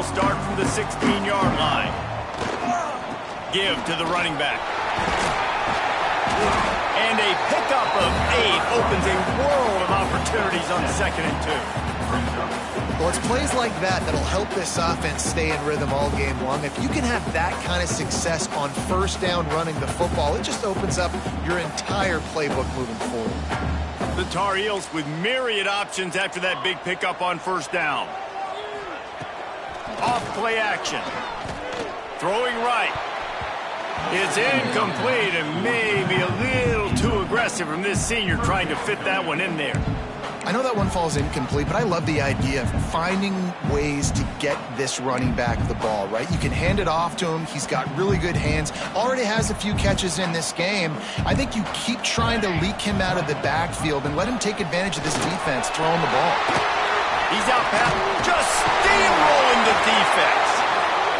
will start from the 16-yard line. Give to the running back. And a pickup of 8 opens a world of opportunities on 2nd and 2. Well, it's plays like that that'll help this offense stay in rhythm all game long. If you can have that kind of success on 1st down running the football, it just opens up your entire playbook moving forward. The Tar Heels with myriad options after that big pickup on 1st down. Off play action. Throwing right. It's incomplete and maybe a little too aggressive from this senior trying to fit that one in there. I know that one falls incomplete, but I love the idea of finding ways to get this running back the ball, right? You can hand it off to him. He's got really good hands. Already has a few catches in this game. I think you keep trying to leak him out of the backfield and let him take advantage of this defense throwing the ball. He's out past, just steamrolling the defense.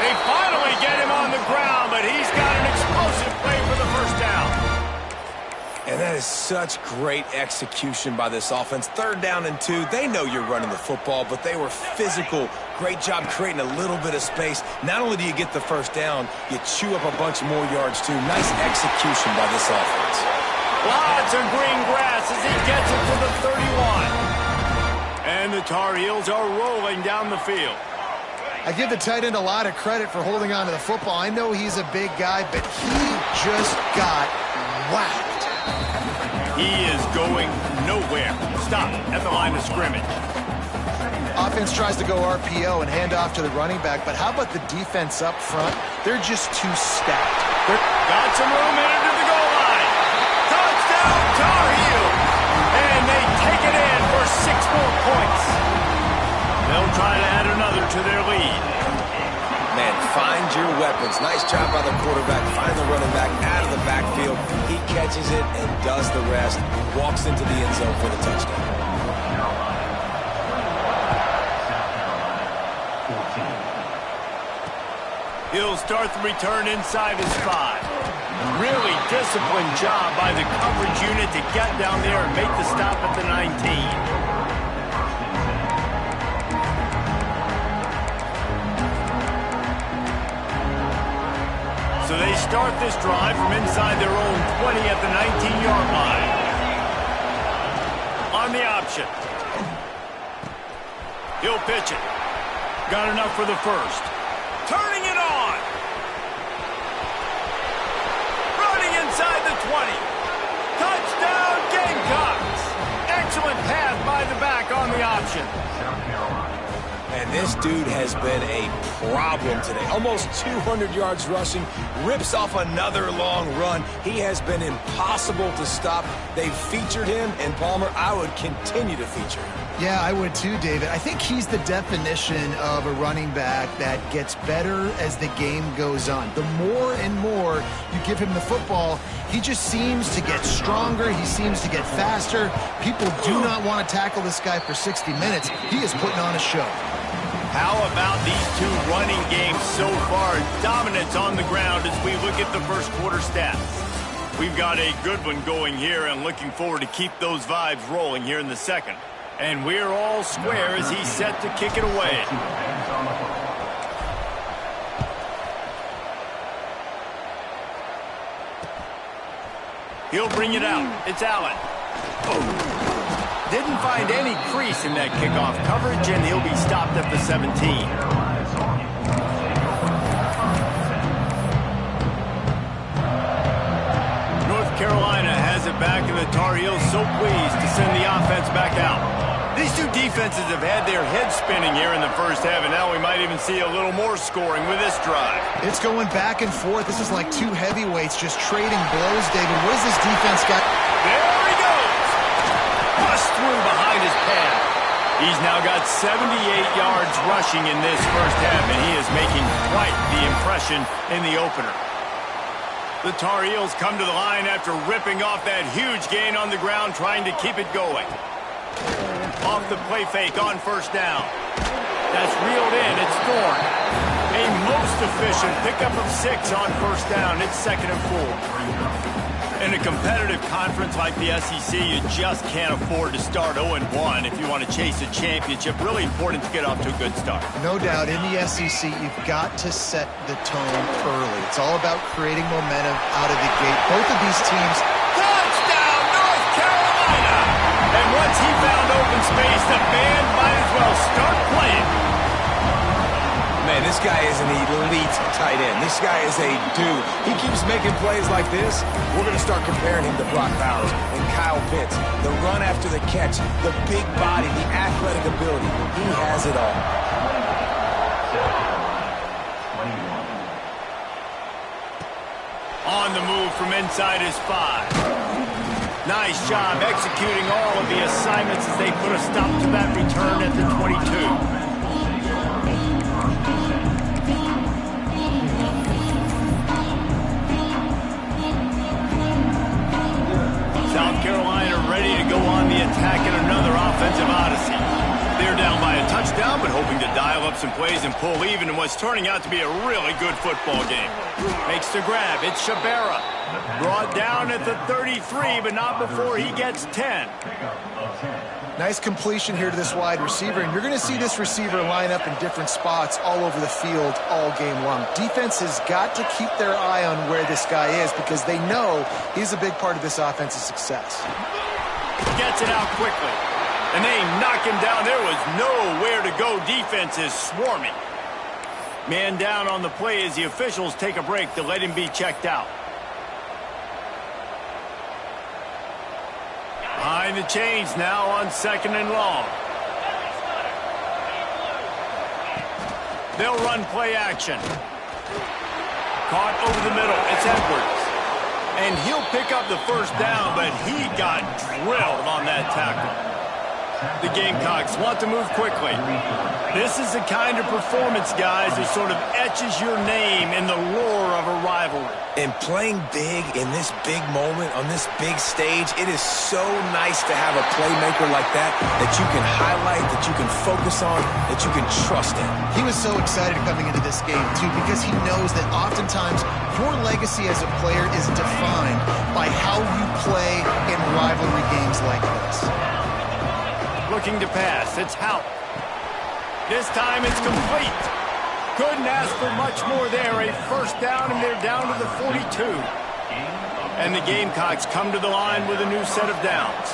They finally get him on the ground, but he's got an explosive play for the 1st down. And that is such great execution by this offense. 3rd down and 2. They know you're running the football, but they were physical. Great job creating a little bit of space. Not only do you get the 1st down, you chew up a bunch more yards, too. Nice execution by this offense. Lots of green grass as he gets it to the 31. And the Tar Heels are rolling down the field. I give the tight end a lot of credit for holding on to the football. I know he's a big guy, but he just got whacked. He is going nowhere. Stop at the line of scrimmage. Offense tries to go RPO and hand off to the running back, but how about the defense up front? They're just too stacked. Got some room headed to the goal line. Touchdown, Tar Heels. And they take it in for 6 more points. They'll try to add another to their lead. Man, find your weapons. Nice job by the quarterback. Find the running back out of the backfield. He catches it and does the rest. Walks into the end zone for the touchdown. He'll start the return inside his 5. Really disciplined job by the coverage unit to get down there and make the stop at the 19. So they start this drive from inside their own 20 at the 19-yard line. On the option. He'll pitch it. Got enough for the 1st. Turning it on. Running inside the 20. Touchdown Gamecocks. Excellent pass by the back on the option. And this dude has been a problem today. Almost 200 yards rushing, rips off another long run. He has been impossible to stop. They've featured him, and Palmer, I would continue to feature him. Yeah, I would too, David. I think he's the definition of a running back that gets better as the game goes on. The more and more you give him the football, he just seems to get stronger. He seems to get faster. People do not want to tackle this guy for 60 minutes. He is putting on a show. How about these 2 running games so far? Dominance on the ground as we look at the 1st quarter stats. We've got a good one going here and looking forward to keep those vibes rolling here in the 2nd. And we're all square as he's set to kick it away. He'll bring it out. It's Allen. Oh. Didn't find any crease in that kickoff coverage, and he'll be stopped at the 17. North Carolina has it back, and the Tar Heels so pleased to send the offense back out. These 2 defenses have had their heads spinning here in the 1st half, and now we might even see a little more scoring with this drive. It's going back and forth. This is like 2 heavyweights just trading blows, David. What has this defense got? There he goes. Bust through behind his pad. He's now got 78 yards rushing in this 1st half, and he is making quite the impression in the opener. The Tar Heels come to the line after ripping off that huge gain on the ground, trying to keep it going. Off the play fake on 1st down. That's reeled in. It's Thorne. A most efficient pickup of 6 on 1st down. It's 2nd and 4. In a competitive conference like the SEC, you just can't afford to start 0-1 if you want to chase a championship. Really important to get off to a good start. No doubt, in the SEC, you've got to set the tone early. It's all about creating momentum out of the gate. Both of these teams... Touchdown, North Carolina! And once he found open space, the band might as well start playing. Man, this guy is an elite tight end. This guy is a dude. He keeps making plays like this. We're going to start comparing him to Brock Bowers and Kyle Pitts. The run after the catch, the big body, the athletic ability. He has it all. On the move from inside his 5. Nice job executing all of the assignments as they put a stop to that return at the 22. South Carolina ready to go on the attack in another offensive odyssey. They're down by a touchdown, but hoping to dial up some plays and pull even in what's turning out to be a really good football game. Makes the grab. It's Shabera. Brought down at the 33, but not before he gets 10. Nice completion here to this wide receiver, and you're going to see this receiver line up in different spots all over the field all game long. Defense has got to keep their eye on where this guy is because they know he's a big part of this offense's success. Gets it out quickly, and they knock him down. There was nowhere to go. Defense is swarming. Man down on the play as the officials take a break to let him be checked out. Behind the chains now on 2nd and long. They'll run play action. Caught over the middle. It's Edwards. And he'll pick up the first down, but he got drilled on that tackle. The Gamecocks want to move quickly. This is the kind of performance, guys, that sort of etches your name in the lore of a rivalry. And playing big in this big moment, on this big stage, it is so nice to have a playmaker like that you can highlight, that you can focus on, that you can trust in. He was so excited coming into this game, too, because he knows that oftentimes your legacy as a player is defined by how you play in rivalry games like this. Looking to pass. It's Houck. This time it's complete. Couldn't ask for much more there. A first down, and they're down to the 42. And the Gamecocks come to the line with a new set of downs.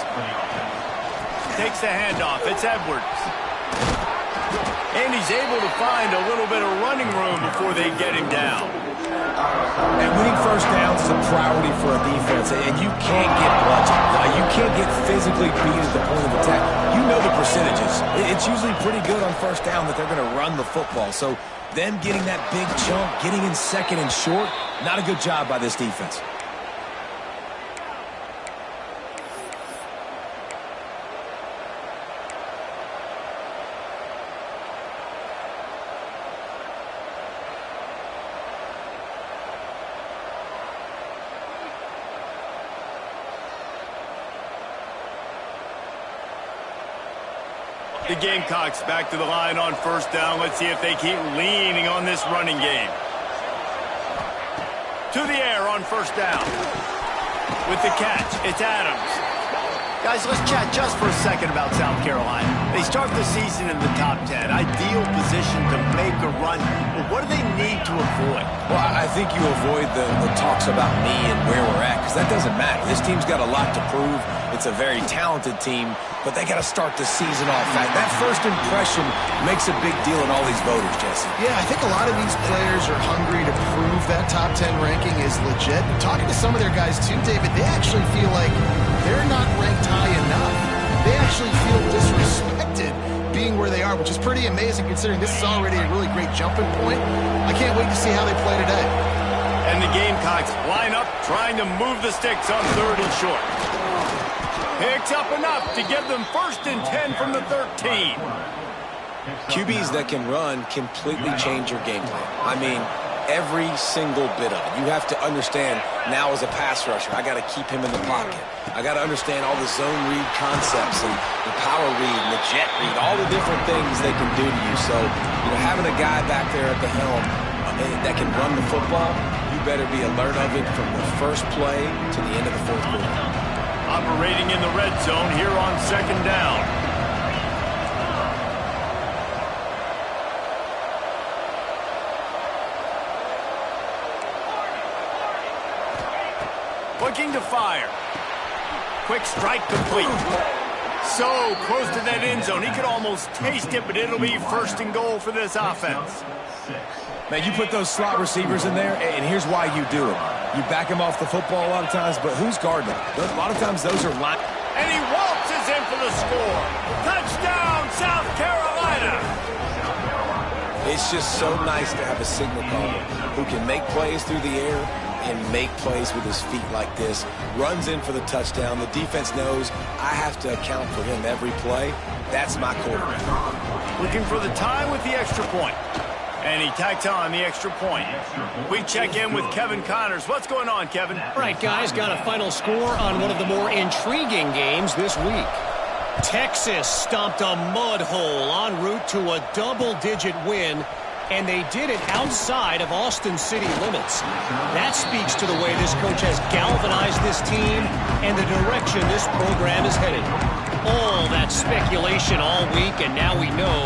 Takes the handoff. It's Edwards. And he's able to find a little bit of running room before they get him down. And winning first downs is a priority for a defense, and you can't get bludgeoned. You can't get physically beat at the point of attack. You know the percentages. It's usually pretty good on first down that they're going to run the football. So them getting that big chunk, getting in 2nd and short, not a good job by this defense. The Gamecocks back to the line on first down. Let's see if they keep leaning on this running game. To the air on first down. With the catch, it's Adams. Guys, let's chat just for a second about South Carolina. They start the season in the top 10. Ideal position to make a run. But what do they need to avoid? Well, I think you avoid the talks about me and where we're at, because that doesn't matter. This team's got a lot to prove. It's a very talented team, but they got to start the season off right. That first impression makes a big deal in all these voters, Jesse. Yeah, I think a lot of these players are hungry to prove that top 10 ranking is legit. Talking to some of their guys too, David, they actually feel like they're not ranked high enough. They actually feel disrespected being where they are, which is pretty amazing considering this is already a really great jumping point. I can't wait to see how they play today. And the Gamecocks line up, trying to move the sticks on 3rd and short. Picks up enough to give them 1st and 10 from the 13. QBs that can run completely change your game plan. I mean, every single bit of it. You have to understand now as a pass rusher, I got to keep him in the pocket. I got to understand all the zone read concepts and the power read and the jet read, all the different things they can do to you. So, having a guy back there at the helm that can run the football, you better be alert of it from the first play to the end of the fourth quarter. Operating in the red zone here on second down. Looking to fire. Quick strike complete. So close to that end zone. He could almost taste it, but it'll be first and goal for this offense. Man, you put those slot receivers in there, and here's why you do it. You back them off the football a lot of times, but who's guarding them? A lot of times those are line. And he waltzes in for the score. Touchdown, South Carolina. It's just so nice to have a signal caller who can make plays through the air and make plays with his feet like this. Runs in for the touchdown. The defense knows I have to account for him every play. That's my quarterback. Looking for the tie with the extra point. And he tacks on the extra point. We check in with Kevin Connors. What's going on, Kevin? All right, guys, got a final score on one of the more intriguing games this week. Texas stomped a mud hole en route to a double-digit win, and they did it outside of Austin city limits. That speaks to the way this coach has galvanized this team and the direction this program is headed. All that speculation all week, and now we know.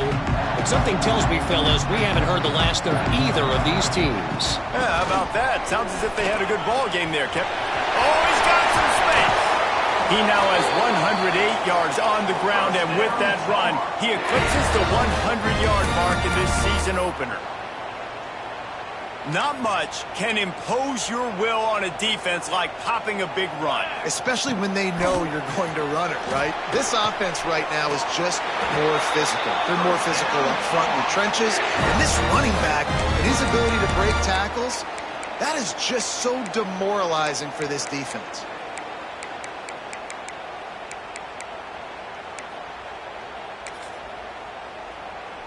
But something tells me, fellas, we haven't heard the last of either of these teams. Yeah, how about that? Sounds as if they had a good ball game there, Kevin. Oh, he's got some space. He now has 108 yards on the ground, and with that run, he eclipses the 100-yard mark in this season opener. Not much can impose your will on a defense like popping a big run. Especially when they know you're going to run it, right? This offense right now is just more physical. They're more physical up front in the trenches. And this running back and his ability to break tackles, that is just so demoralizing for this defense.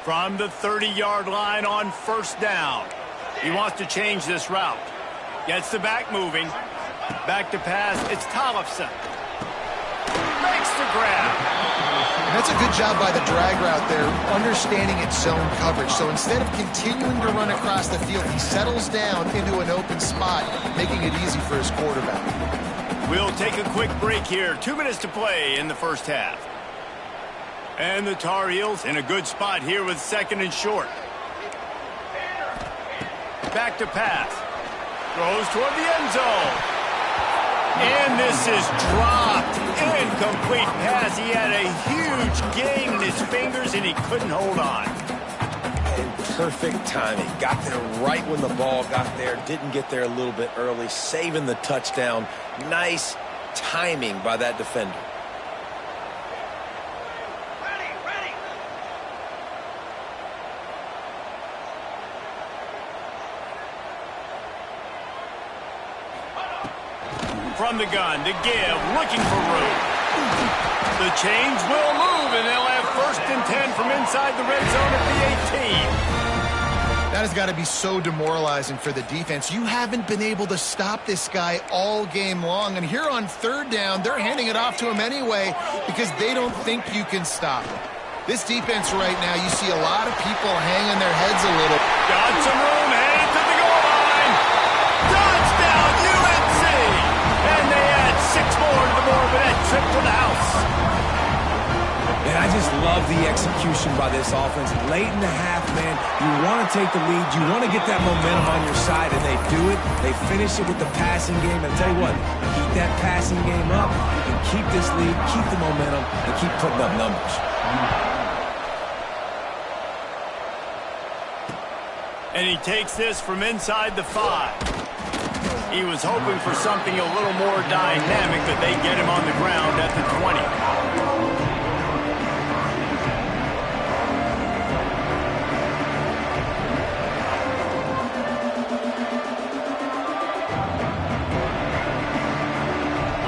From the 30-yard line on first down. He wants to change this route. Gets the back moving. Back to pass. It's Tollefson. Makes the grab. And that's a good job by the drag route there, understanding its zone coverage. So instead of continuing to run across the field, he settles down into an open spot, making it easy for his quarterback. We'll take a quick break here. 2 minutes to play in the first half. And the Tar Heels in a good spot here with second and short. Back to pass. Throws toward the end zone. And this is dropped. Incomplete pass. He had a huge gain in his fingers, and he couldn't hold on. And perfect timing. Got there right when the ball got there. Didn't get there a little bit early. Saving the touchdown. Nice timing by that defender. From the gun to give, looking for room. The chains will move, and they'll have first and 10 from inside the red zone at the 18. That has got to be so demoralizing for the defense. You haven't been able to stop this guy all game long, and here on third down, they're handing it off to him anyway because they don't think you can stop him. This defense right now, you see a lot of people hanging their heads a little. Got some room, headed to the goal line. Touchdown, UNC! And they add 6 more to the board with that trip to the house. And I just love the execution by this offense. Late in the half, man, you want to take the lead. You want to get that momentum on your side, and they do it. They finish it with the passing game. And I'll tell you what, keep that passing game up. You can keep this lead, keep the momentum, and keep putting up numbers. And he takes this from inside the 5. He was hoping for something a little more dynamic, but they get him on the ground at the 20.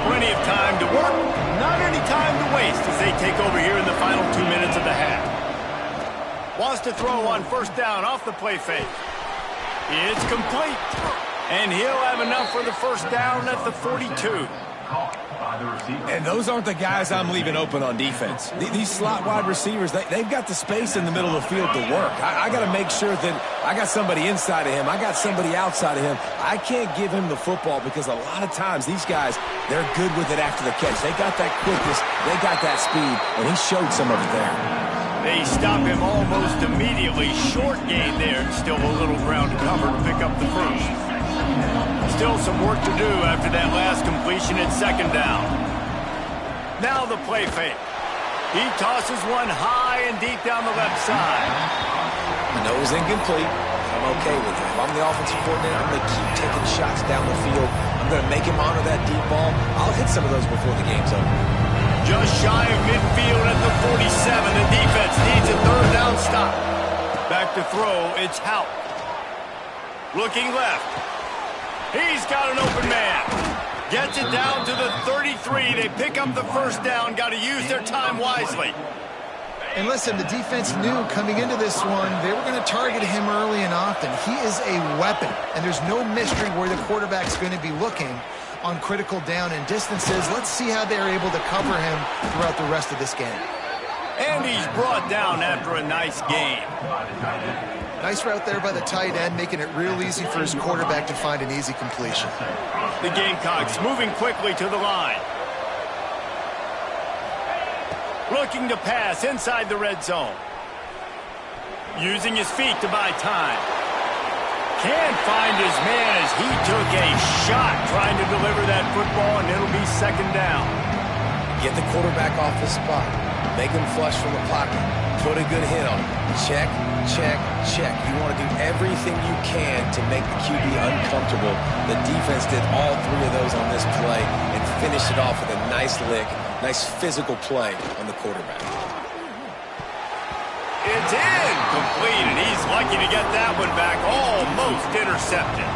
Plenty of time to work, not any time to waste as they take over here in the final 2 minutes of the half. Wants to throw on first down off the play fake. It's complete. And he'll have enough for the first down at the 42. And those aren't the guys I'm leaving open on defense. These slot wide receivers, they've got the space in the middle of the field to work. I got to make sure that I got somebody inside of him. I got somebody outside of him. I can't give him the football because a lot of times these guys, they're good with it after the catch. They got that quickness. They got that speed, and he showed some of it there. They stop him almost immediately. Short gain there. Still a little ground to cover to pick up the first. Still some work to do after that last completion at second down. Now the play fake. He tosses one high and deep down the left side. I know it was incomplete. I'm okay with it. If I'm the offensive coordinator, I'm going to keep taking shots down the field. I'm going to make him honor that deep ball. I'll hit some of those before the game's over. Just shy of midfield at the 47. The defense needs a third down stop. Back to throw. It's Hout. Looking left. He's got an open man. Gets it down to the 33. They pick up the first down. Got to use their time wisely. And listen, the defense knew coming into this one, they were going to target him early and often. He is a weapon, and there's no mystery where the quarterback's going to be looking on critical down and distances. Let's see how they're able to cover him throughout the rest of this game. And he's brought down after a nice game. Nice route there by the tight end, making it real easy for his quarterback to find an easy completion. The Gamecocks moving quickly to the line. Looking to pass inside the red zone. Using his feet to buy time. Can't find his man as he took a shot trying to deliver that football, and it'll be second down. Get the quarterback off his spot. Make him flush from the pocket. Put a good hit on him. Check, check, check. You want to do everything you can to make the QB uncomfortable. The defense did all three of those on this play and finished it off with a nice lick, nice physical play on the quarterback. It's incomplete, and he's lucky to get that one back. Almost intercepted.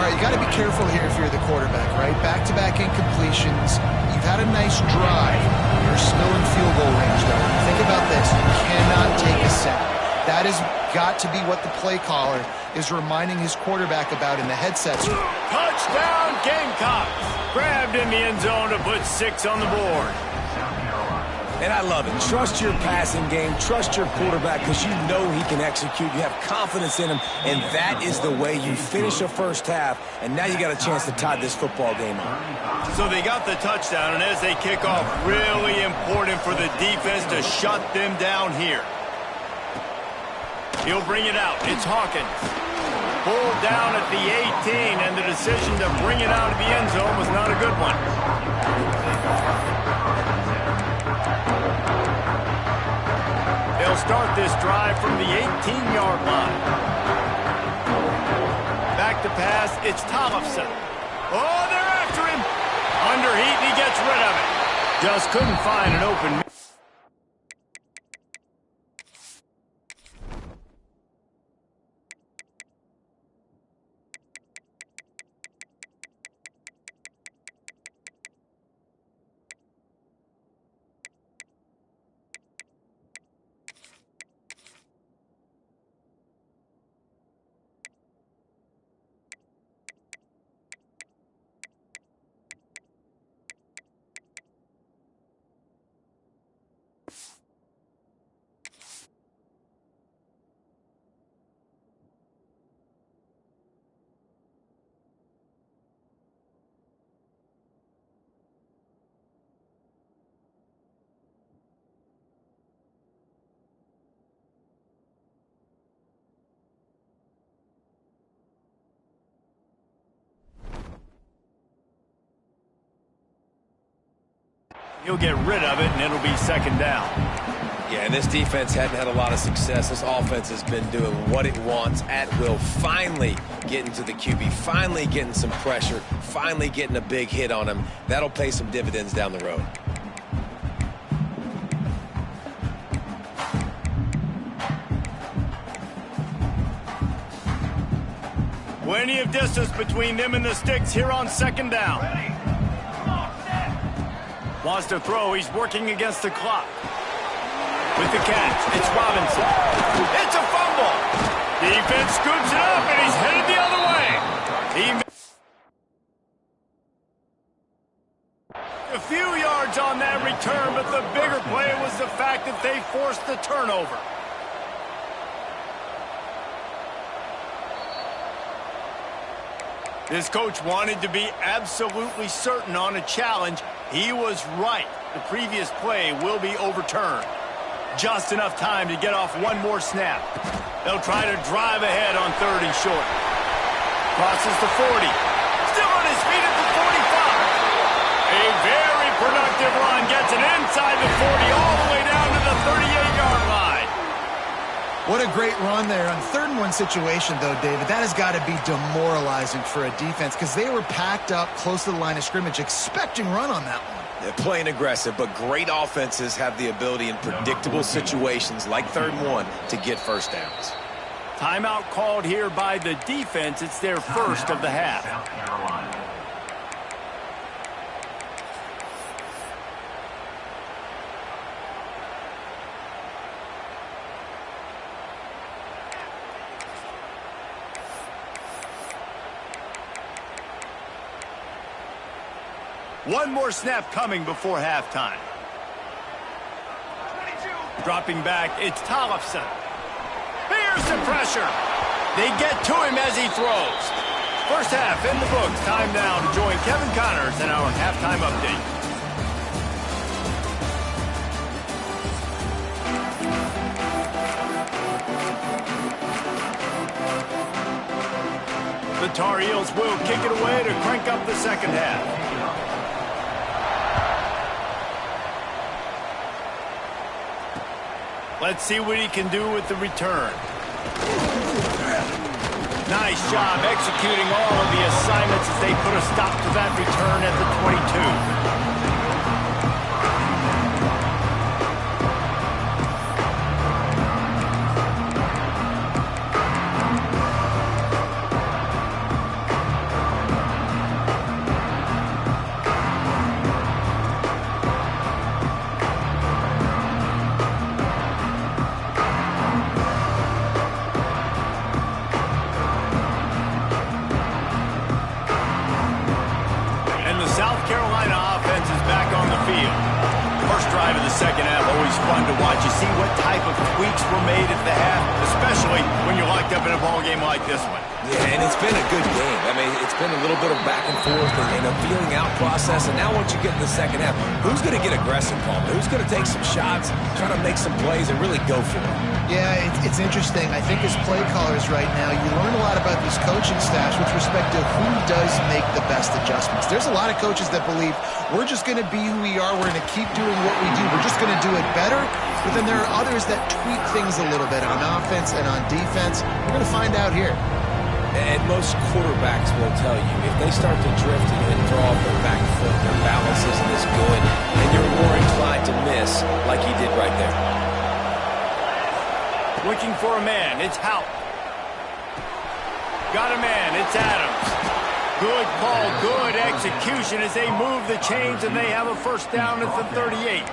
All right, you got to be careful here if you're the quarterback, right? Back-to-back incompletions. You've had a nice drive. You're still in field goal range, though. Think about this. You cannot take a sack. That has got to be what the play caller is reminding his quarterback about in the headsets. Touchdown, Gamecocks. Grabbed in the end zone to put 6 on the board. And I love it. Trust your passing game. Trust your quarterback because you know he can execute. You have confidence in him, and that is the way you finish a first half, and now you got a chance to tie this football game up. So they got the touchdown, and as they kick off, really important for the defense to shut them down here. He'll bring it out. It's Hawkins. Pulled down at the 18, and the decision to bring it out of the end zone was not a good one. They'll start this drive from the 18-yard line. Back to pass, it's Tollefson. Oh, they're after him. Under heat, and he gets rid of it. Just couldn't find an open. He'll get rid of it, and it'll be second down. Yeah, and this defense hadn't had a lot of success. This offense has been doing what it wants at will. Finally getting to the QB, finally getting some pressure, finally getting a big hit on him. That'll pay some dividends down the road. Plenty of distance between them and the sticks here on second down. Wants to throw. He's working against the clock. With the catch, it's Robinson. It's a fumble. Defense scoops it up, and he's headed the other way. A few yards on that return, but the bigger play was the fact that they forced the turnover. This coach wanted to be absolutely certain on a challenge. He was right. The previous play will be overturned. Just enough time to get off one more snap. They'll try to drive ahead on 3rd and short. Crosses the 40. Still on his feet at the 45. A very productive run gets it inside the 40 all the way down to the 38-yard line. What a great run there. On 3rd and 1 situation, though, David, that has got to be demoralizing for a defense because they were packed up close to the line of scrimmage, expecting run on that one. They're playing aggressive, but great offenses have the ability in predictable situations like 3rd and 1 to get first downs. Timeout called here by the defense. It's their first of the half. One more snap coming before halftime. Dropping back, it's Tollefson. Here's the pressure. They get to him as he throws. First half in the books. Time now to join Kevin Connors in our halftime update. The Tar Heels will kick it away to crank up the second half. Let's see what he can do with the return. Nice job executing all of the assignments as they put a stop to that return at the 22. Second half, always fun to watch. You see what type of tweaks were made at the half, especially when you're locked up in a ball game like this one. Yeah, and it's been a good game. I mean, it's been a little bit of back and forth and a feeling out process. And now once you get in the second half, who's going to get aggressive, Paul? Who's going to take some shots, try to make some plays, and really go for it? Yeah, it's interesting. I think as play callers right now, you learn a lot about these coaching staffs with respect to who does make the best adjustments. There's a lot of coaches that believe we're just going to be who we are. We're going to keep doing what we do. We're just going to do it better. But then there are others that tweak things a little bit on offense and on defense. We're going to find out here. And most quarterbacks will tell you, if they start to drift and throw off their back foot, their balance isn't as good, and you're more inclined to miss like he did right there. Looking for a man, it's Hout. Got a man, it's Adams. Good call, good execution as they move the chains and they have a first down at the 38.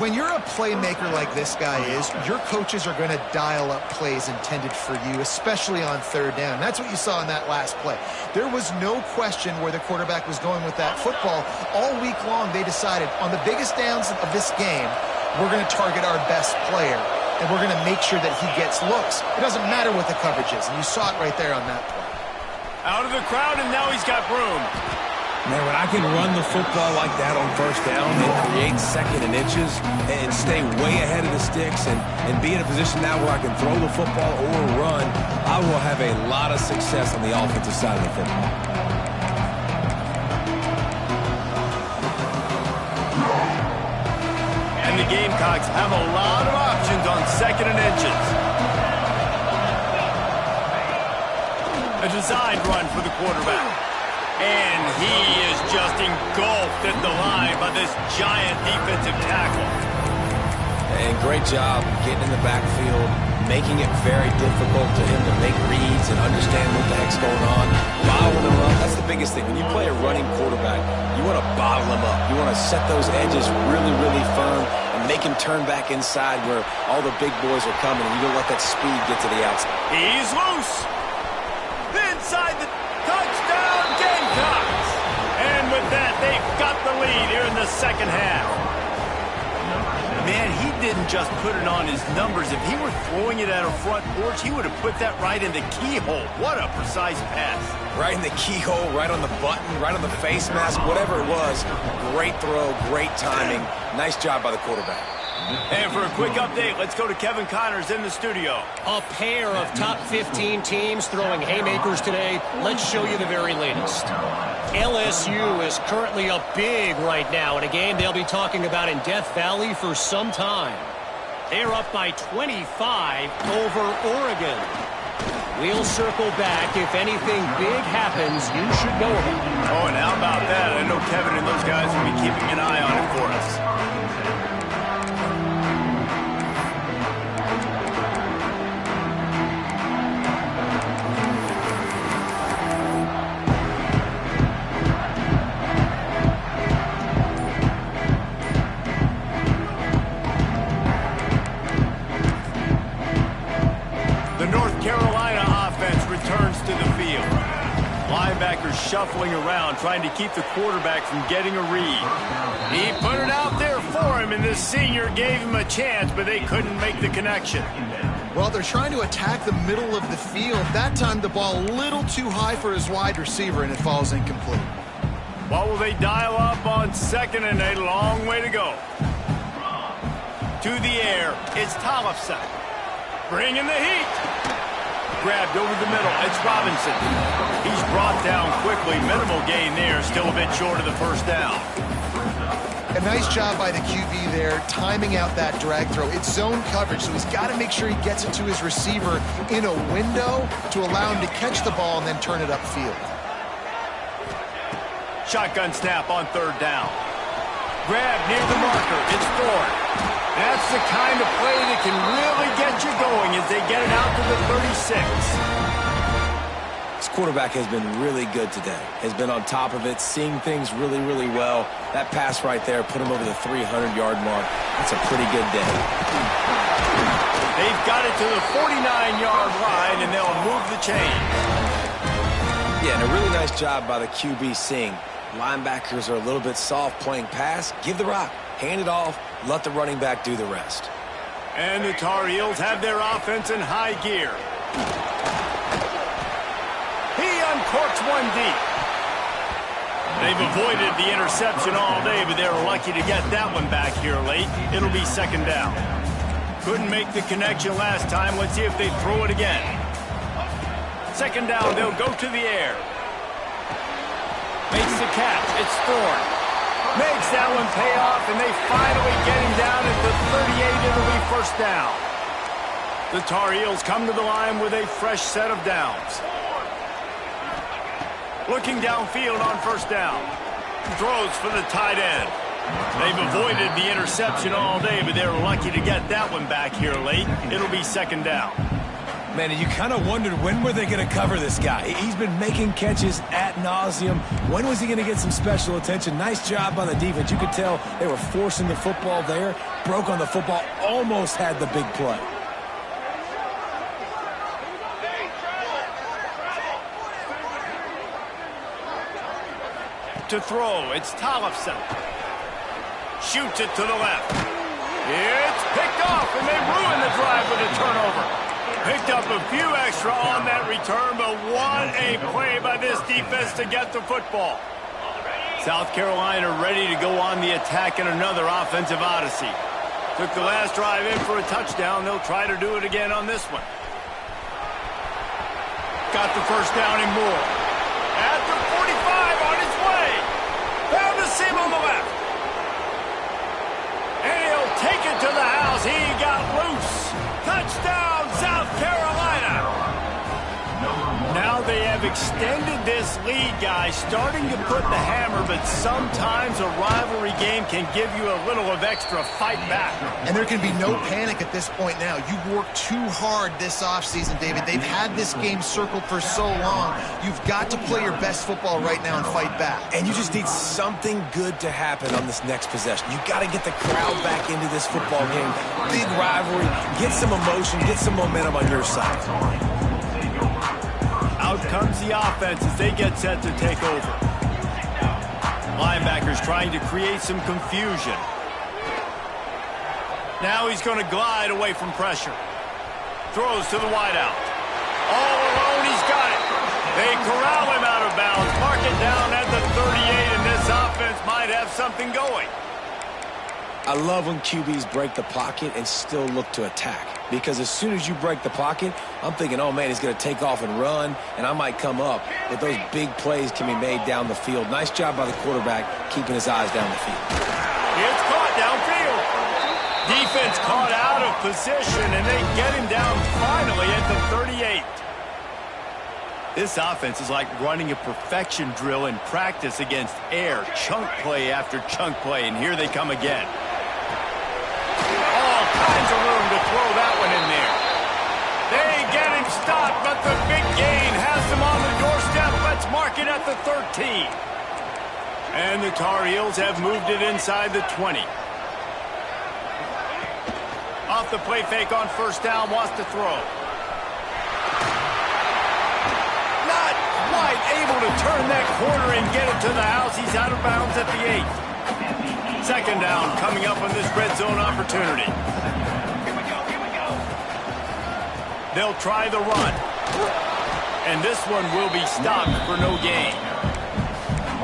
When you're a playmaker like this guy is, your coaches are going to dial up plays intended for you, especially on 3rd down. That's what you saw in that last play. There was no question where the quarterback was going with that football. All week long, they decided on the biggest downs of this game, we're going to target our best player, and we're going to make sure that he gets looks. It doesn't matter what the coverage is, and you saw it right there on that play. Out of the crowd, and now he's got room. Man, when I can run the football like that on first down and create second and inches and stay way ahead of the sticks and be in a position now where I can throw the football or run, I will have a lot of success on the offensive side of the football. And the Gamecocks have a lot of options on second and inches. A designed run for the quarterback. And he is just engulfed at the line by this giant defensive tackle. And great job getting in the backfield, making it very difficult to him to make reads and understand what the heck's going on. Bottling him up, that's the biggest thing. When you play a running quarterback, you want to bottle him up. You want to set those edges really, really firm and make him turn back inside where all the big boys are coming, and you don't let that speed get to the outside. He's loose. Inside the touchdown Gamecocks. And with that, they've got the lead here in the second half. Man, he didn't just put it on his numbers. If he were throwing it at a front porch, he would have put that right in the keyhole. What a precise pass. Right in the keyhole, right on the button, right on the face mask, whatever it was. Great throw, great timing. Nice job by the quarterback. And for a quick update, let's go to Kevin Connors in the studio. A pair of top 15 teams throwing haymakers today. Let's show you the very latest. LSU is currently up big right now in a game they'll be talking about in Death Valley for some time. They're up by 25 over Oregon. We'll circle back. If anything big happens, you should know about it. Oh, and how about that? I know Kevin and those guys will be keeping an eye on it for us. Shuffling around, trying to keep the quarterback from getting a read. He put it out there for him, and this senior gave him a chance, but they couldn't make the connection. Well, they're trying to attack the middle of the field. That time, the ball a little too high for his wide receiver, and it falls incomplete. What will they dial up on second and a long way to go? To the air, it's Tollefson. Bringing the heat. Grabbed over the middle. It's Robinson. He's brought down quickly. Minimal gain there. Still a bit short of the first down. A nice job by the QB there, timing out that drag throw. It's zone coverage, so he's got to make sure he gets it to his receiver in a window to allow him to catch the ball and then turn it upfield. Shotgun snap on third down. Grab near the marker. It's Ford. That's the kind of play that can really get you going as they get it out to the 36. This quarterback has been really good today. Has been on top of it, seeing things really, really well. That pass right there put him over the 300-yard mark. That's a pretty good day. They've got it to the 49-yard line, and they'll move the chains. Yeah, and a really nice job by the QB seeing. Linebackers are a little bit soft playing pass. Give the rock. Hand it off. Let the running back do the rest. And the Tar Heels have their offense in high gear. He uncorks one deep. They've avoided the interception all day, but they're lucky to get that one back here late. It'll be second down. Couldn't make the connection last time. Let's see if they throw it again. Second down, they'll go to the air. Makes the catch. It's Thorne. Makes that one pay off, and they finally get him down at the 38. It'll be first down. The Tar Heels come to the line with a fresh set of downs. Looking downfield on first down. Throws for the tight end. They've avoided the interception all day, but they're lucky to get that one back here late. It'll be second down. Man, you kind of wondered when were they going to cover this guy. He's been making catches ad nauseum. When was he going to get some special attention? Nice job by the defense. You could tell they were forcing the football there. Broke on the football. Almost had the big play. To throw, it's Tollefson. Shoots it to the left. It's picked off, and they ruin the drive with a turnover. Picked up a few extra on that return, but what a play by this defense to get the football. South Carolina ready to go on the attack in another offensive odyssey. Took the last drive in for a touchdown. They'll try to do it again on this one. Got the first down and more. At the 45 on his way. Found the seam on the left. And he'll take it to the house. He got loose. Touchdown, South Carolina. Now they have extended this lead, guys, starting to put the hammer, but sometimes a rivalry game can give you a little of extra fight back. And there can be no panic at this point now. You've worked too hard this offseason, David. They've had this game circled for so long. You've got to play your best football right now and fight back. And you just need something good to happen on this next possession. You got to get the crowd back into this football game. Big rivalry. Get some emotion. Get some momentum on your side. Out comes the offense as they get set to take over. Linebackers trying to create some confusion. Now he's going to glide away from pressure. Throws to the wideout. All alone, he's got it. They corral him out of bounds. Mark it down at the 38, and this offense might have something going. I love when QBs break the pocket and still look to attack. Because as soon as you break the pocket, I'm thinking, oh, man, he's going to take off and run, and I might come up. But those big plays can be made down the field. Nice job by the quarterback keeping his eyes down the field. It's caught downfield. Defense caught out of position, and they get him down finally at the 38. This offense is like running a perfection drill in practice against air. Chunk play after chunk play, and here they come again. All kinds of room to throw that one in there. They get him stopped, but the big gain has them on the doorstep. Let's mark it at the 13. And the Tar Heels have moved it inside the 20. Off the play fake on first down, wants to throw. Not quite able to turn that corner and get it to the house. He's out of bounds at the 8. Second down coming up on this red zone opportunity. They'll try the run. And this one will be stopped for no gain.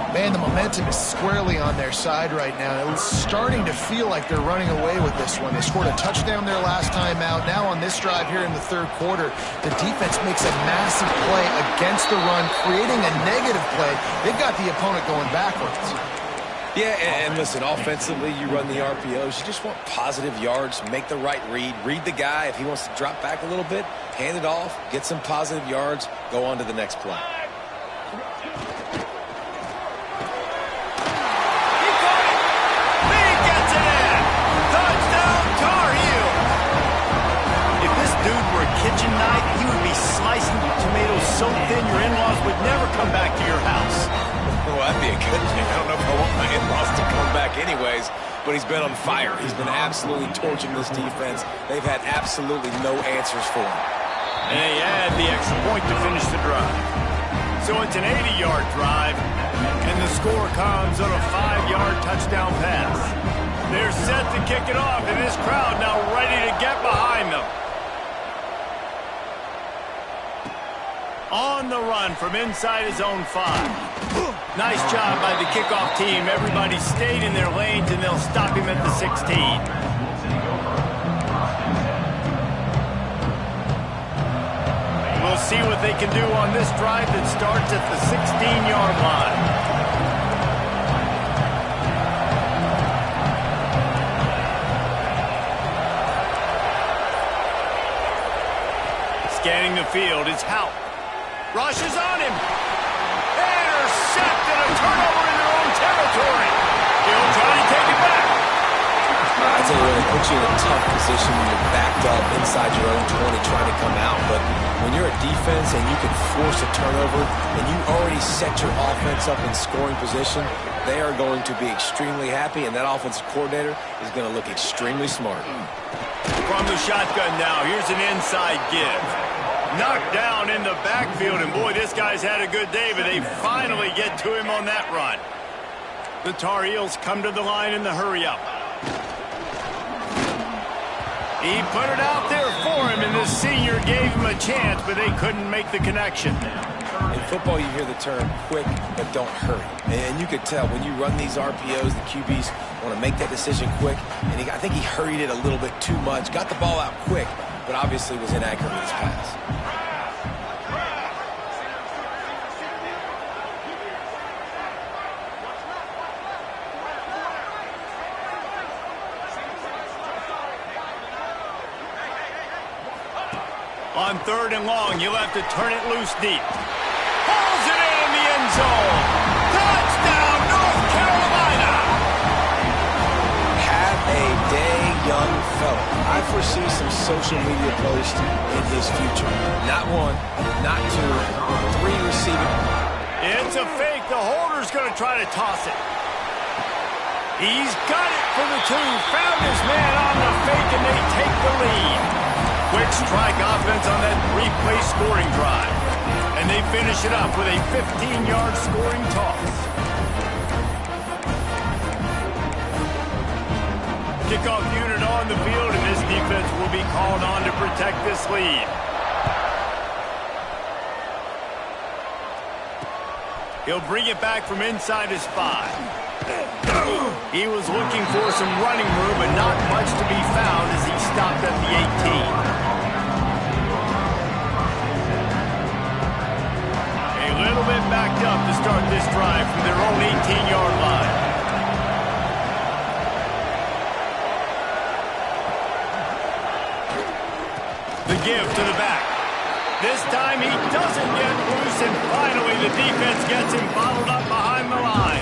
Man, the momentum is squarely on their side right now. It's starting to feel like they're running away with this one. They scored a touchdown their last time out. Now on this drive here in the third quarter, the defense makes a massive play against the run, creating a negative play. They've got the opponent going backwards. Yeah, and listen, offensively, you run the RPOs. You just want positive yards, make the right read the guy. If he wants to drop back a little bit, hand it off, get some positive yards, go on to the next play. Kitchen knife, he would be slicing tomatoes so thin your in-laws would never come back to your house. Well, that'd be a good thing. I don't know if I want my in-laws to come back anyways, but he's been on fire. He's been absolutely torching this defense. They've had absolutely no answers for him. And they add the extra point to finish the drive. So it's an 80-yard drive, and the score comes on a 5-yard touchdown pass. They're set to kick it off, and this crowd now ready to get behind them. On the run from inside his own 5. Nice job by the kickoff team. Everybody stayed in their lanes, and they'll stop him at the 16. We'll see what they can do on this drive that starts at the 16-yard line. Scanning the field is Hout. Rushes on him. Intercepted, a turnover in their own territory. He'll try to take it back. I tell you what, it puts you in a tough position when you're backed up inside your own 20 trying to come out. But when you're a defense and you can force a turnover and you already set your offense up in scoring position, they are going to be extremely happy, and that offensive coordinator is going to look extremely smart. From the shotgun now, here's an inside give. Knocked down in the backfield, and boy, this guy's had a good day, but they finally get to him on that run. The Tar Heels come to the line in the hurry-up. He put it out there for him, and the senior gave him a chance, but they couldn't make the connection. In football, you hear the term quick, but don't hurry. And you could tell when you run these RPOs, the QBs want to make that decision quick, and I think he hurried it a little bit too much, got the ball out quick, but obviously was inaccurate with his pass. On third and long, you'll have to turn it loose deep. Pulls it in the end zone. Touchdown, North Carolina! Have a day, young fella. I foresee some social media posts in his future. Not one, not two, 3 receiving. It's a fake. The holder's going to try to toss it. He's got it for the 2. Found his man on the fake, and they take the lead. Quick strike offense on that 3-play scoring drive. And they finish it up with a 15-yard scoring toss. Kickoff unit on the field, and this defense will be called on to protect this lead. He'll bring it back from inside his 5. He was looking for some running room, but not much to be found as he stopped at the 18. A little bit backed up to start this drive from their own 18-yard line. The give to the back. This time he doesn't get loose, and finally the defense gets him bottled up behind the line.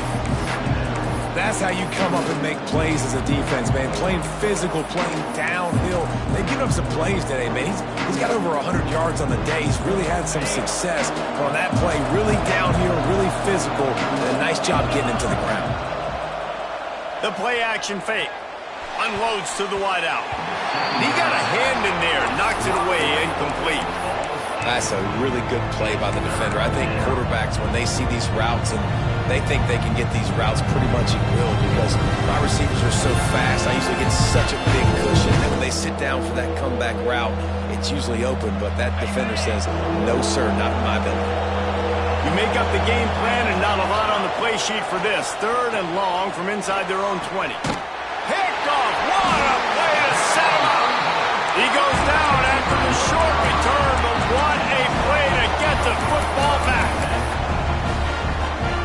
That's how you come up and make plays as a defense, man. Playing physical, playing downhill. They've given up some plays today, man. He's got over 100 yards on the day. He's really had some success on that play. Really downhill, really physical, and a nice job getting him to the ground. The play action fake. Unloads to the wideout. He got a hand in there, knocks it away, incomplete. That's a really good play by the defender. I think quarterbacks, when they see these routes and they think they can get these routes pretty much at will because my receivers are so fast. I usually get such a big cushion that when they sit down for that comeback route, it's usually open. But that defender says, no, sir, not in my building. You make up the game plan and not a lot on the play sheet for this. 3rd and long from inside their own 20. Picked off. What a play to set him up. He goes down after the short return, but what a play to get the football back.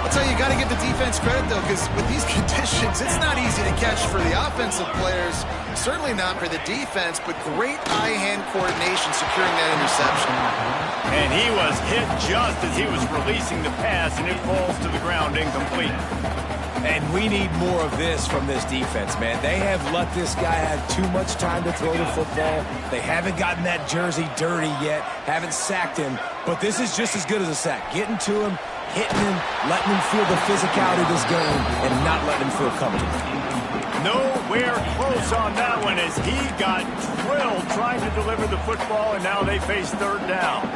I'll tell you, you got to give the defense credit, though, because with these conditions, it's not easy to catch for the offensive players, certainly not for the defense, but great eye-hand coordination securing that interception. And he was hit just as he was releasing the pass, and it falls to the ground incomplete. And we need more of this from this defense, man. They have let this guy have too much time to throw the football. They haven't gotten that jersey dirty yet, haven't sacked him, but this is just as good as a sack. Getting to him, hitting him, letting him feel the physicality of this game, and not letting him feel comfortable. Nowhere close on that one as he got drilled trying to deliver the football, and now they face 3rd down.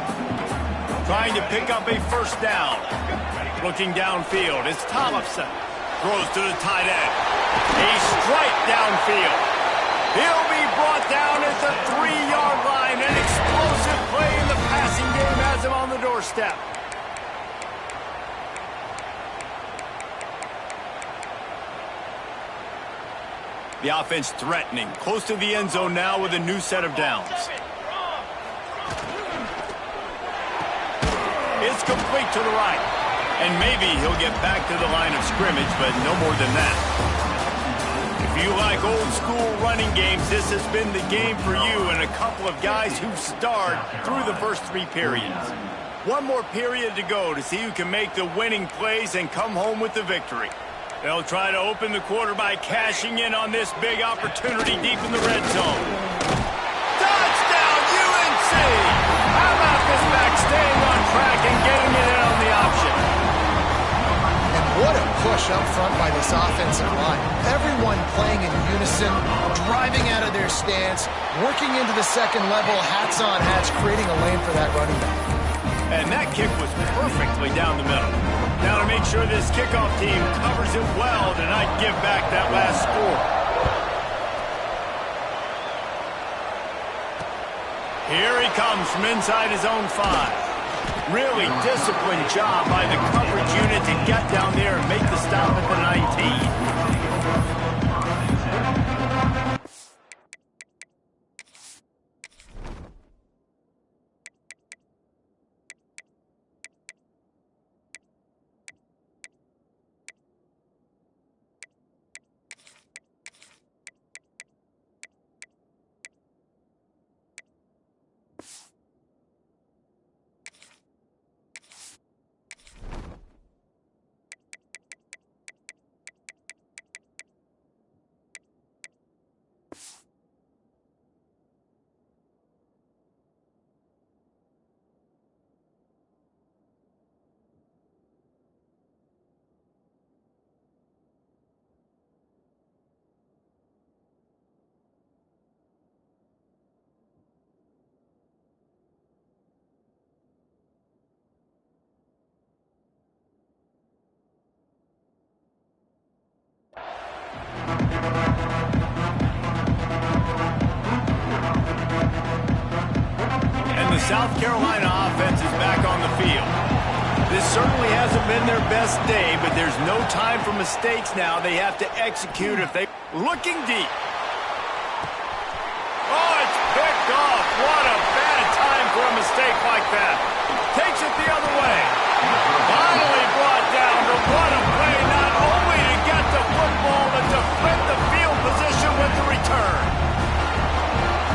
Trying to pick up a 1st down. Looking downfield, it's Tollefson. Throws to the tight end. A strike downfield. He'll be brought down at the 3-yard line. An explosive play in the passing game has him on the doorstep. The offense threatening. Close to the end zone now with a new set of downs. It's complete to the right. And maybe he'll get back to the line of scrimmage, but no more than that. If you like old school running games, this has been the game for you and a couple of guys who've starred through the first 3 periods. One more period to go to see who can make the winning plays and come home with the victory. They'll try to open the quarter by cashing in on this big opportunity deep in the red zone. Touchdown, UNC! How about this back staying on track and getting it in on the option? What a push up front by this offensive line. Everyone playing in unison, driving out of their stance, working into the second level, hats on hats, creating a lane for that running back. And that kick was perfectly down the middle. Now to make sure this kickoff team covers it well to not give back that last score. Here he comes from inside his own 5. Really disciplined job by the coverage unit to get down there and make the stop at the 19. South Carolina offense is back on the field. This certainly hasn't been their best day, but there's no time for mistakes now. They have to execute if they... Looking deep. Oh, it's picked off. What a bad time for a mistake like that. Takes it the other way. Finally brought down, but what a play, not only to get the football, but to flip the field position with the return.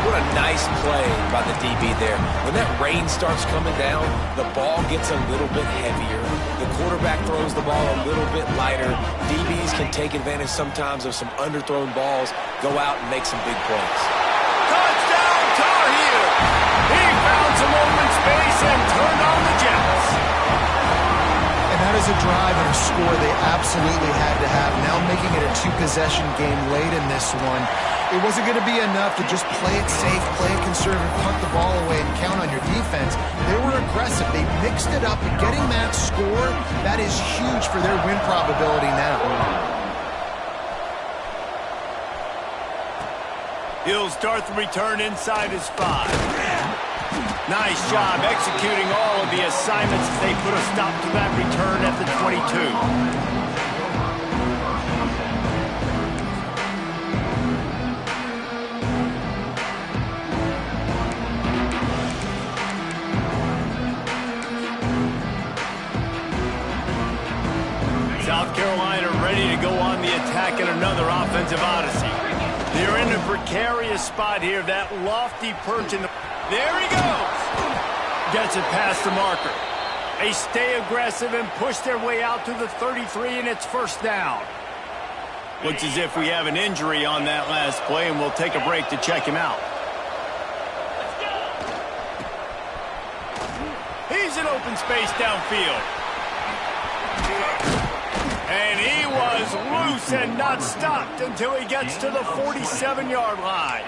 What a nice play by the DB there. When that rain starts coming down, the ball gets a little bit heavier. The quarterback throws the ball a little bit lighter. DBs can take advantage sometimes of some underthrown balls, go out and make some big plays. Touchdown, Tar Heel! He found some open space and turned on the Jets. And that is a drive and a score they absolutely had to have. Now making it a two-possession game late in this one. It wasn't going to be enough to just play it safe, play it conservative, punt the ball away, and count on your defense. They were aggressive. They mixed it up, and getting that score, that is huge for their win probability now. He'll start the return inside his 5. Nice job executing all of the assignments as they put a stop to that return at the 22. South Carolina ready to go on the attack in another offensive odyssey. They're in a precarious spot here. That lofty perch in the... There he goes! Gets it past the marker. They stay aggressive and push their way out to the 33, and it's first down. Looks as if we have an injury on that last play, and we'll take a break to check him out. He's in open space downfield. And he was loose and not stopped until he gets to the 47-yard line.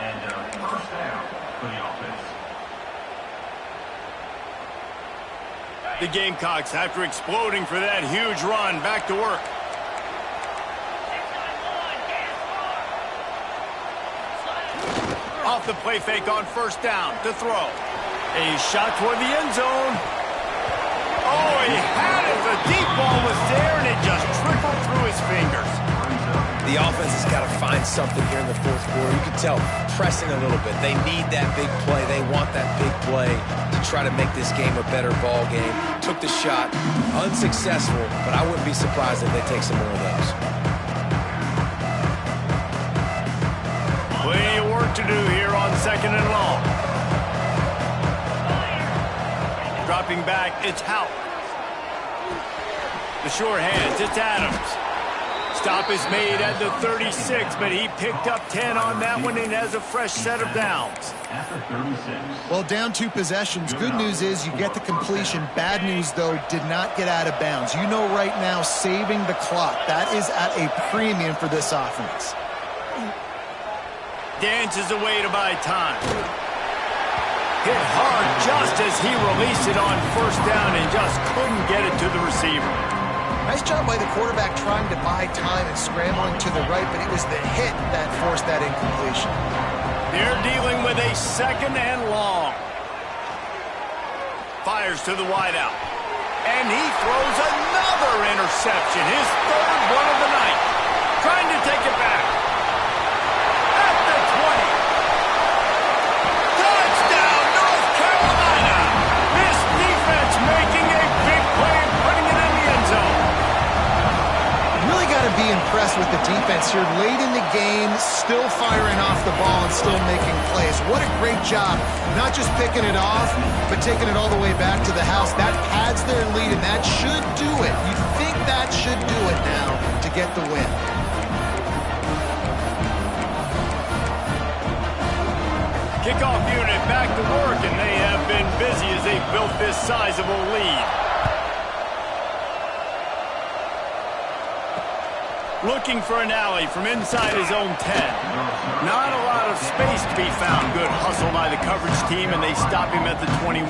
The Gamecocks, after exploding for that huge run, back to work. Off the play fake on first down to throw. A shot toward the end zone. Oh, he had it. The deep ball was there, and it just trickled through his fingers. The offense has got to find something here in the fourth quarter. You can tell, pressing a little bit. They need that big play. They want that big play to try to make this game a better ball game. Took the shot, unsuccessful, but I wouldn't be surprised if they take some more of those. Plenty of work to do here on second and long. Dropping back, it's Hout. The sure hands, it's Adams. Stop is made at the 36, but he picked up 10 on that one and has a fresh set of downs. Well, down 2 possessions. Good news is you get the completion. Bad news, though, did not get out of bounds. You know right now, saving the clock. That is at a premium for this offense. Dances away to buy time. Hit hard just as he released it on first down and just couldn't get it to the receiver. Nice job by the quarterback trying to buy time and scrambling to the right, but it was the hit that forced that incompletion. They're dealing with a second and long. Fires to the wideout. And he throws another interception, his third one of the night. Trying to take it back. At the 20. Touchdown, North Carolina. This defense making a big play and putting it in the end zone. Really got to be impressed with the defense here. Late in the game, still firing off the ball and still making plays. What a great job. Not just picking it off, but taking it all the way back to the house. That pads their lead, and that should do it. You'd think that should do it now to get the win. Kickoff unit back to work, and they have been busy as they built this sizable lead. Looking for an alley from inside his own 10. Not a lot of space to be found. Good hustle by the coverage team, and they stop him at the 21.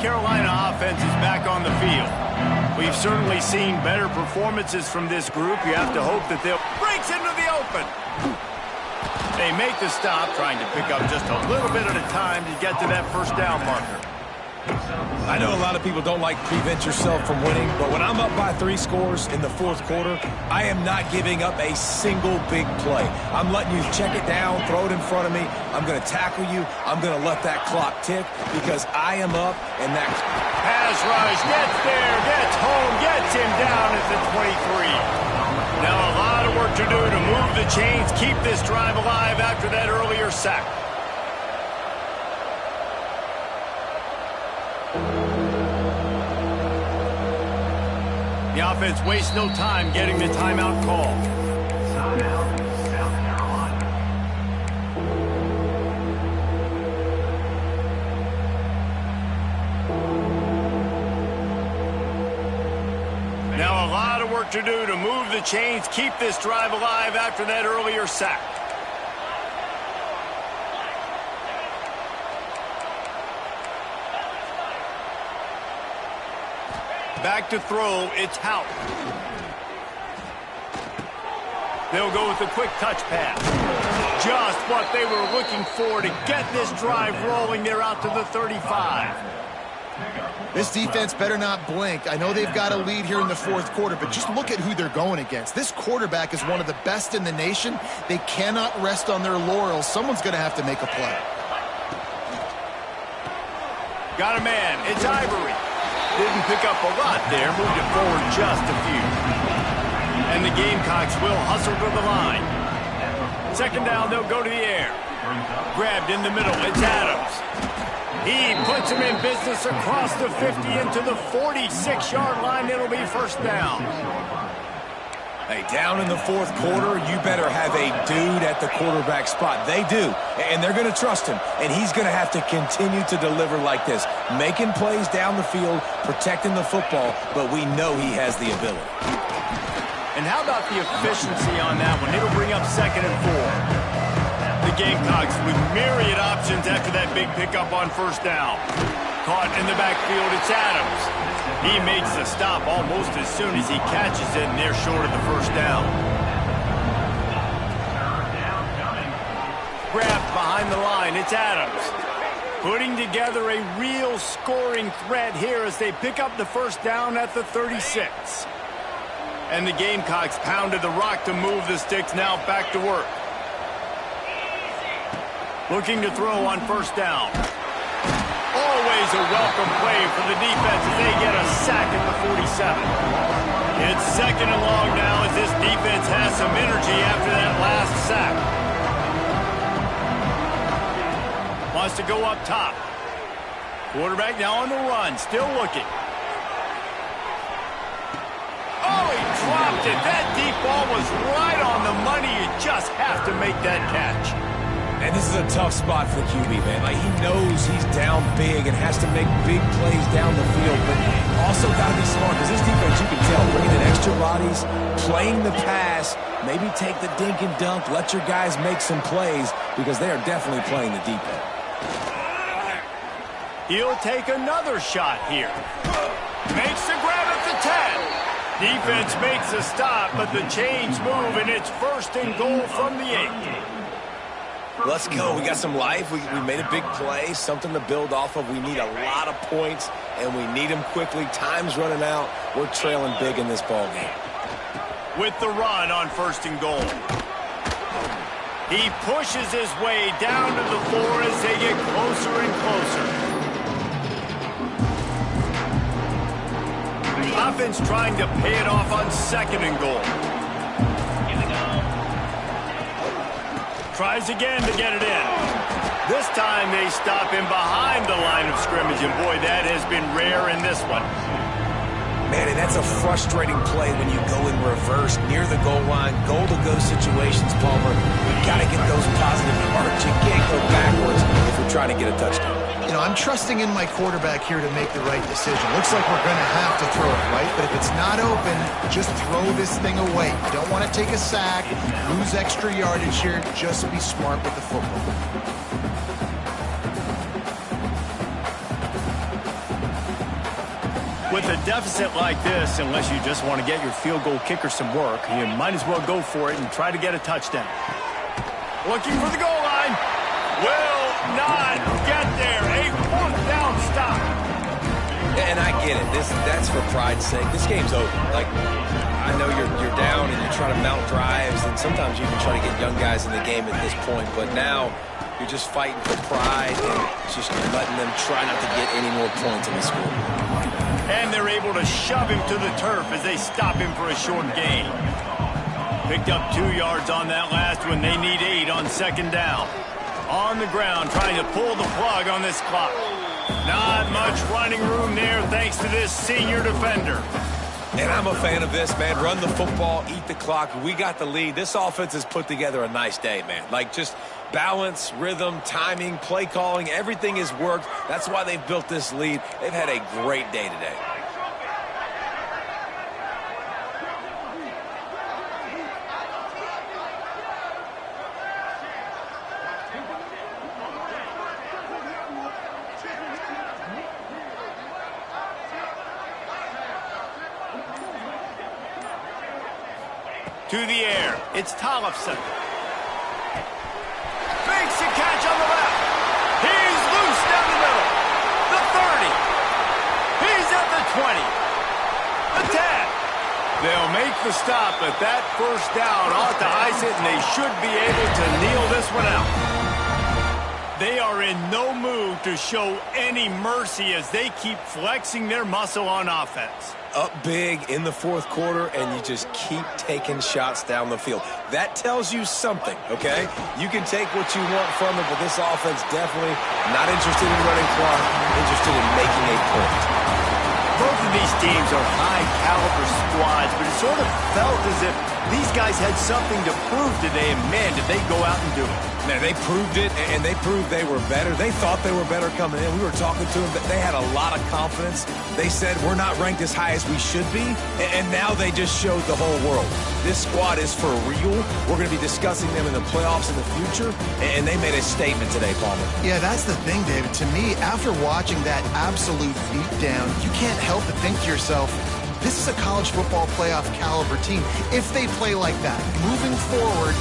Carolina offense is back on the field. We've certainly seen better performances from this group. You have to hope that they'll breaks into the open. They make the stop, trying to pick up just a little bit at a time to get to that first down marker. I know a lot of people don't like prevent yourself from winning, but when I'm up by 3 scores in the fourth quarter, I am not giving up a single big play. I'm letting you check it down, throw it in front of me. I'm going to tackle you. I'm going to let that clock tick because I am up, and that pass rush gets there, gets home, gets him down at the 23. Now a lot of work to do to move the chains, keep this drive alive after that earlier sack. The offense wastes no time getting the timeout call. Timeout, South Carolina. Now a lot of work to do to move the chains, keep this drive alive after that earlier sack. Back to throw, it's Hout. They'll go with a quick touch pass. Just what they were looking for to get this drive rolling. They're out to the 35. This defense better not blink. I know they've got a lead here in the fourth quarter, but just look at who they're going against. This quarterback is one of the best in the nation. They cannot rest on their laurels. Someone's going to have to make a play. Got a man. It's Ivory. Didn't pick up a lot there, moved it forward just a few. And the Gamecocks will hustle to the line. Second down, they'll go to the air. Grabbed in the middle, it's Adams. He puts him in business across the 50 into the 46-yard line. It'll be first down. Hey, down in the fourth quarter, you better have a dude at the quarterback spot. They do, and they're going to trust him, and he's going to have to continue to deliver like this, making plays down the field, protecting the football, but we know he has the ability. And how about the efficiency on that one? It'll bring up 2nd and 4. The Gamecocks with myriad options after that big pickup on first down. Caught in the backfield, it's Adams. He makes the stop almost as soon as he catches it, and they're short of the first down. Grabbed behind the line, it's Adams. Putting together a real scoring threat here as they pick up the first down at the 36. And the Gamecocks pounded the rock to move the sticks, now back to work. Looking to throw on first down. Always a welcome play for the defense as they get a sack at the 47. It's 2nd and long now as this defense has some energy after that last sack. Wants to go up top. Quarterback now on the run, still looking. Oh, he dropped it. That deep ball was right on the money. You just have to make that catch. And this is a tough spot for the QB, man. Like, he knows he's down big and has to make big plays down the field, but also got to be smart because this defense, you can tell, bringing in extra bodies, playing the pass, maybe take the dink and dunk, let your guys make some plays because they are definitely playing the deep end. He'll take another shot here. Makes the grab at the 10. Defense makes a stop, but the chains move, and it's 1st and goal from the 8. Let's go. We got some life. We made a big play, something to build off of. We need a lot of points, and we need them quickly. Time's running out. We're trailing big in this ball game. With the run on 1st and goal. He pushes his way down to the floor as they get closer and closer. Offense trying to pay it off on 2nd and goal. Tries again to get it in. This time they stop him behind the line of scrimmage, and boy, that has been rare in this one. Man, and that's a frustrating play when you go in reverse near the goal line, goal-to-go situations, Palmer. You got to get those positive yards. You can't go backwards if you're trying to get a touchdown. You know, I'm trusting in my quarterback here to make the right decision. Looks like we're going to have to throw it, right? But if it's not open, just throw this thing away. You don't want to take a sack, lose extra yardage here. Just be smart with the football. With a deficit like this, unless you just want to get your field goal kicker some work, you might as well go for it and try to get a touchdown. Looking for the goal line. Will not get there. A fourth down stop. And I get it. That's for pride's sake. This game's over. Like, I know you're down and you're trying to mount drives, and sometimes you even try to get young guys in the game at this point. But now you're just fighting for pride and just letting them try not to get any more points in the score. And they're able to shove him to the turf as they stop him for a short gain. Picked up 2 yards on that last one. They need 8 on second down. On the ground, trying to pull the plug on this clock. Not much running room there thanks to this senior defender. And I'm a fan of this, man. Run the football, eat the clock. We got the lead. This offense has put together a nice day, man. Like, just balance, rhythm, timing, play calling, everything has worked. That's why they've built this lead. They've had a great day today. To the air, it's Tollefson. Makes a catch on the left. He's loose down the middle. The 30. He's at the 20. The 10. They'll make the stop, but that first down ought to ice it, and they should be able to kneel this one out. They are in no mood to show any mercy as they keep flexing their muscle on offense. Up big in the fourth quarter, and you just keep taking shots down the field. That tells you something, okay? You can take what you want from it, but this offense definitely not interested in running clock, interested in making a point. Both of these teams are high-caliber squads, but it sort of felt as if these guys had something to prove today, and man, did they go out and do it. Man, they proved it, and they proved they were better. They thought they were better coming in. We were talking to them, but they had a lot of confidence. They said, we're not ranked as high as we should be, and now they just showed the whole world. This squad is for real. We're going to be discussing them in the playoffs in the future, and they made a statement today, Palmer. Yeah, that's the thing, David. To me, after watching that absolute beatdown, you can't help but think to yourself, this is a college football playoff caliber team. If they play like that, moving forward,